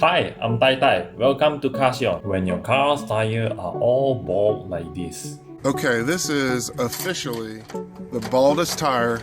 Hi, I'm Tyre. Welcome to Carssion. When your car's tires are all bald like this. Okay, this is officially the baldest tire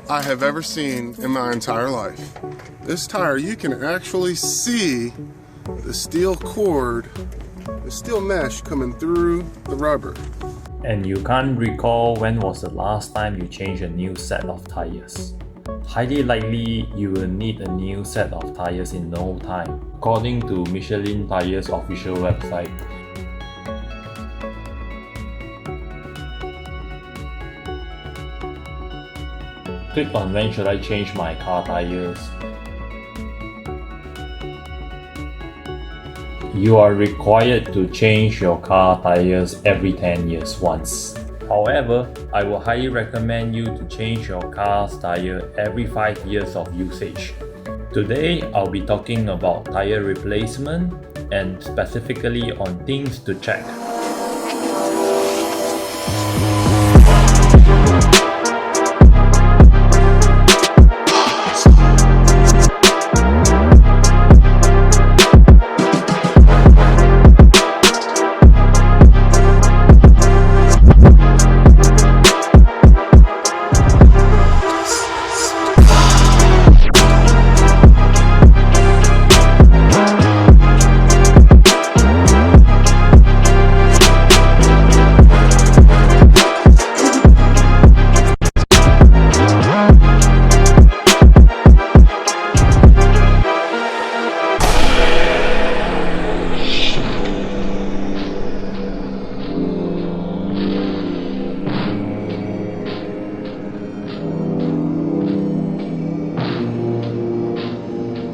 I have ever seen in my entire life. This tire, you can actually see the steel cord, the steel mesh coming through the rubber. And you can't recall when was the last time you changed a new set of tires. Highly likely you will need a new set of tires in no time, according to Michelin Tire's official website. Click on when should I change my car tires. You are required to change your car tires every 10 years once. However, I will highly recommend you to change your car's tire every 5 years of usage. Today, I'll be talking about tire replacement and specifically on things to check.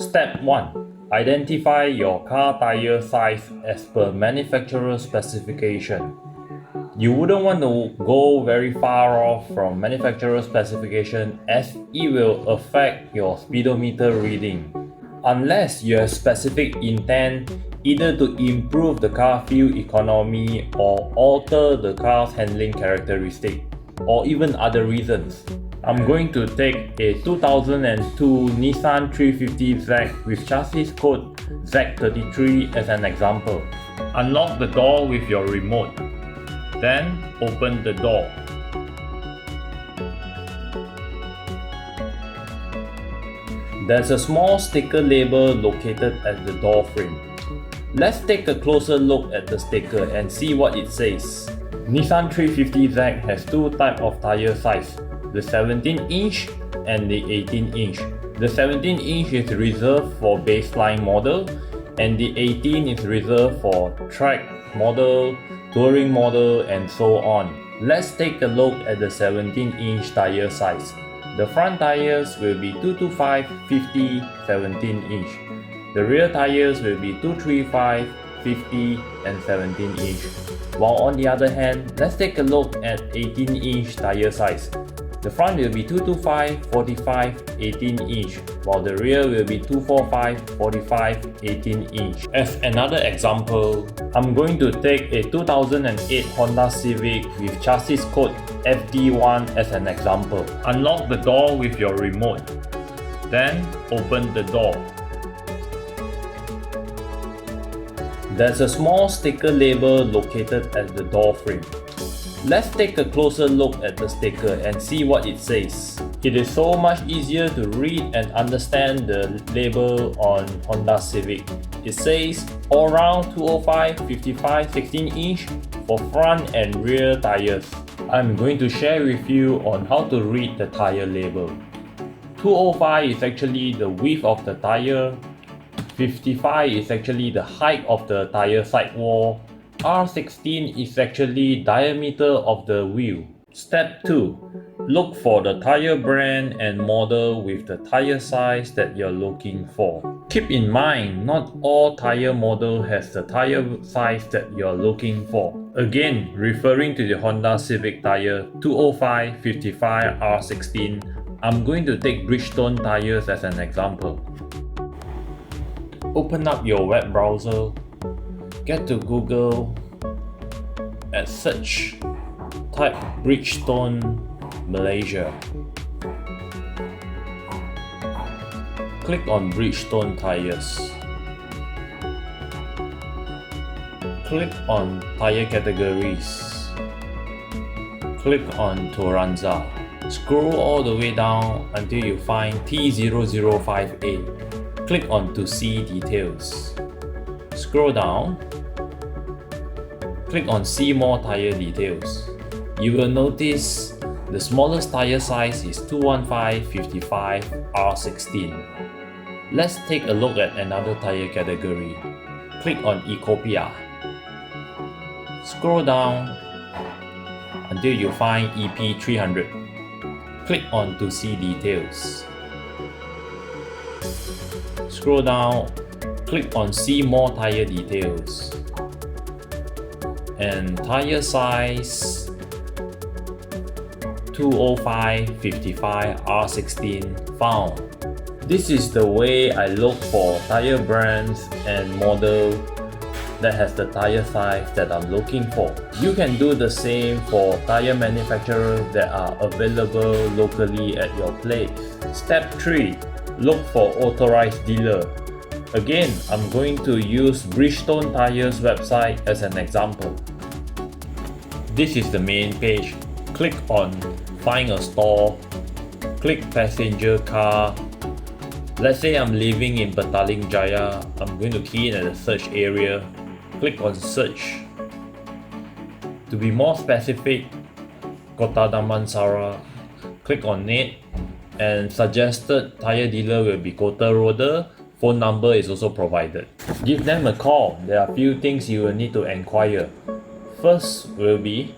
Step 1. Identify your car tire size as per manufacturer specification. You wouldn't want to go very far off from manufacturer specification as it will affect your speedometer reading. Unless you have specific intent either to improve the car fuel economy or alter the car's handling characteristic, or even other reasons. I'm going to take a 2002 Nissan 350Z with chassis code Z33 as an example. Unlock the door with your remote. Then open the door. There's a small sticker label located at the door frame. Let's take a closer look at the sticker and see what it says. Nissan 350Z has two types of tire size, the 17-inch and the 18-inch. The 17-inch is reserved for baseline model and the 18 is reserved for track model, touring model and so on. Let's take a look at the 17-inch tire size. The front tires will be 225 50 17-inch. The rear tires will be 235 50 and 17-inch. While on the other hand, let's take a look at 18-inch tire size. The front will be 225 45 18-inch, while the rear will be 245 45 18-inch. As another example, I'm going to take a 2008 Honda Civic with chassis code FD1 as an example. Unlock the door with your remote. Then open the door. There's a small sticker label located at the door frame. Let's take a closer look at the sticker and see what it says. It is so much easier to read and understand the label on Honda Civic. It says all round 205 55 16-inch for front and rear tires. I'm going to share with you on how to read the tire label. 205 is actually the width of the tire. 55 is actually the height of the tire sidewall. R16 is actually diameter of the wheel. Step 2. Look for the tire brand and model with the tire size that you're looking for. Keep in mind, not all tire model has the tire size that you're looking for. Again, referring to the Honda Civic tire 205 55 R16, I'm going to take Bridgestone tires as an example. Open up your web browser, get to Google, at search, type Bridgestone Malaysia. Click on Bridgestone tires. Click on Tire Categories. Click on Turanza. Scroll all the way down until you find T005A. Click on to see details. Scroll down. Click on see more tire details. You will notice the smallest tire size is 215/55 R16. Let's take a look at another tire category. Click on Ecopia. Scroll down until you find EP300. Click on to see details. Scroll down, click on see more tire details. And tire size 205/55 R16 found. This is the way I look for tire brands and model that has the tire size that I'm looking for. You can do the same for tire manufacturers that are available locally at your place. Step 3. Look for authorized dealer. Again, I'm going to use Bridgestone Tires website as an example. This is the main page. Click on Find a Store. Click Passenger Car. Let's say I'm living in Petaling Jaya. I'm going to key in at the search area. Click on Search. To be more specific, Kota Damansara. Click on it, and suggested tire dealer will be Kota Roda. Phone number is also provided. Give them a call. There are a few things you will need to inquire. First will be,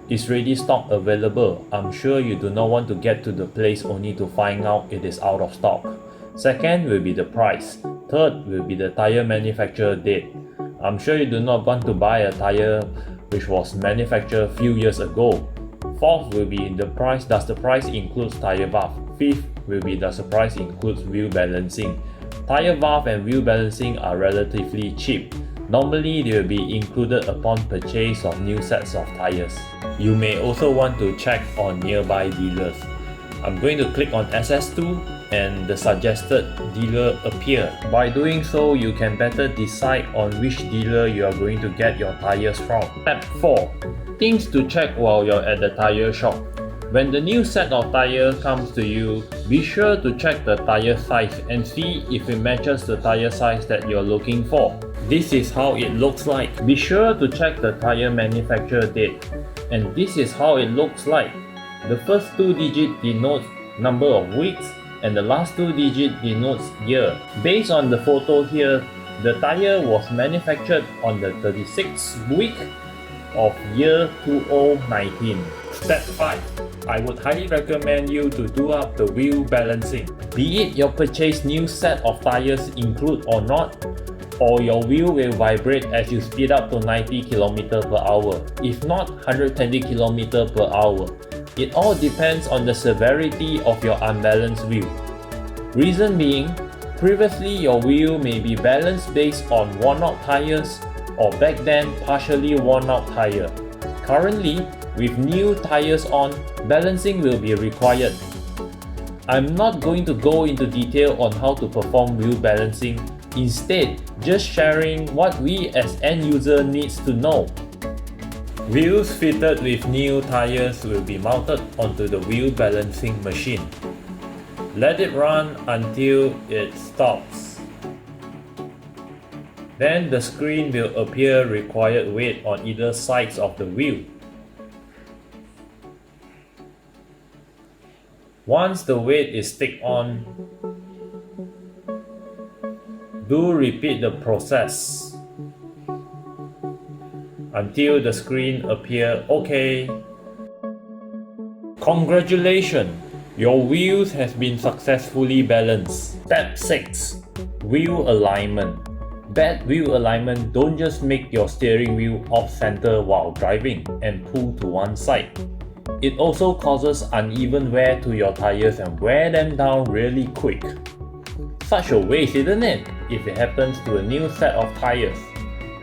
is ready stock available? I'm sure you do not want to get to the place only to find out it is out of stock. Second will be the price. Third will be the tire manufacturer date. I'm sure you do not want to buy a tire which was manufactured a few years ago. Fourth will be the price. Does the price include tire valve? Fifth will be, does the price include wheel balancing? Tire valve and wheel balancing are relatively cheap. Normally they will be included upon purchase of new sets of tires. You may also want to check on nearby dealers. I'm going to click on SS2 and the suggested dealer appear. By doing so, you can better decide on which dealer you are going to get your tires from. Step 4. Things to check while you're at the tire shop. When the new set of tires comes to you, be sure to check the tire size and see if it matches the tire size that you're looking for. This is how it looks like. Be sure to check the tire manufacturer date. And this is how it looks like. The first 2 digits denotes number of weeks and the last 2 digits denotes year. Based on the photo here, the tire was manufactured on the 36th week of year 2019. Step 5. I would highly recommend you to do up the wheel balancing. Be it your purchased new set of tires include or not, or your wheel will vibrate as you speed up to 90 km/h, if not 120 km/h. It all depends on the severity of your unbalanced wheel. Reason being, previously your wheel may be balanced based on worn-out tires or back then partially worn-out tire. Currently, with new tires on, balancing will be required. I'm not going to go into detail on how to perform wheel balancing, instead just sharing what we as end user needs to know. Wheels fitted with new tires will be mounted onto the wheel balancing machine. Let it run until it stops. Then the screen will appear required weight on either sides of the wheel. Once the weight is stick on, do repeat the process until the screen appear OK. Congratulations! Your wheels has been successfully balanced. Step 6. Wheel alignment. Bad wheel alignment don't just make your steering wheel off center while driving and pull to one side. It also causes uneven wear to your tires and wear them down really quick. Such a waste, isn't it, if it happens to a new set of tires?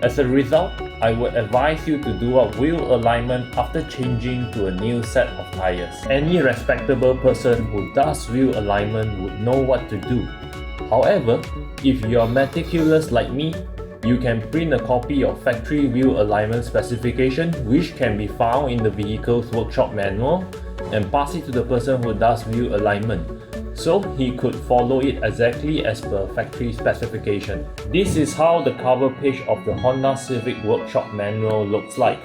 As a result, I would advise you to do up wheel alignment after changing to a new set of tires. Any respectable person who does wheel alignment would know what to do. However, if you're meticulous like me, You can print a copy of factory wheel alignment specification, which can be found in the vehicle's workshop manual, and pass it to the person who does wheel alignment, so he could follow it exactly as per factory specification. This is how the cover page of the Honda Civic workshop manual looks like.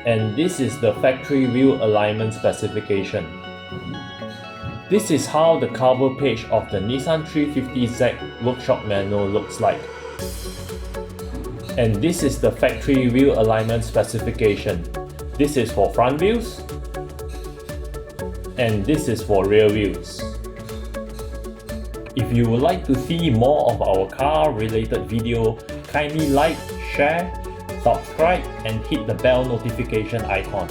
And this is the factory wheel alignment specification. This is how the cover page of the Nissan 350Z workshop manual looks like. And this is the factory wheel alignment specification. This is for front wheels, and this is for rear wheels. If you would like to see more of our car related video, kindly like, share, subscribe and hit the bell notification icon.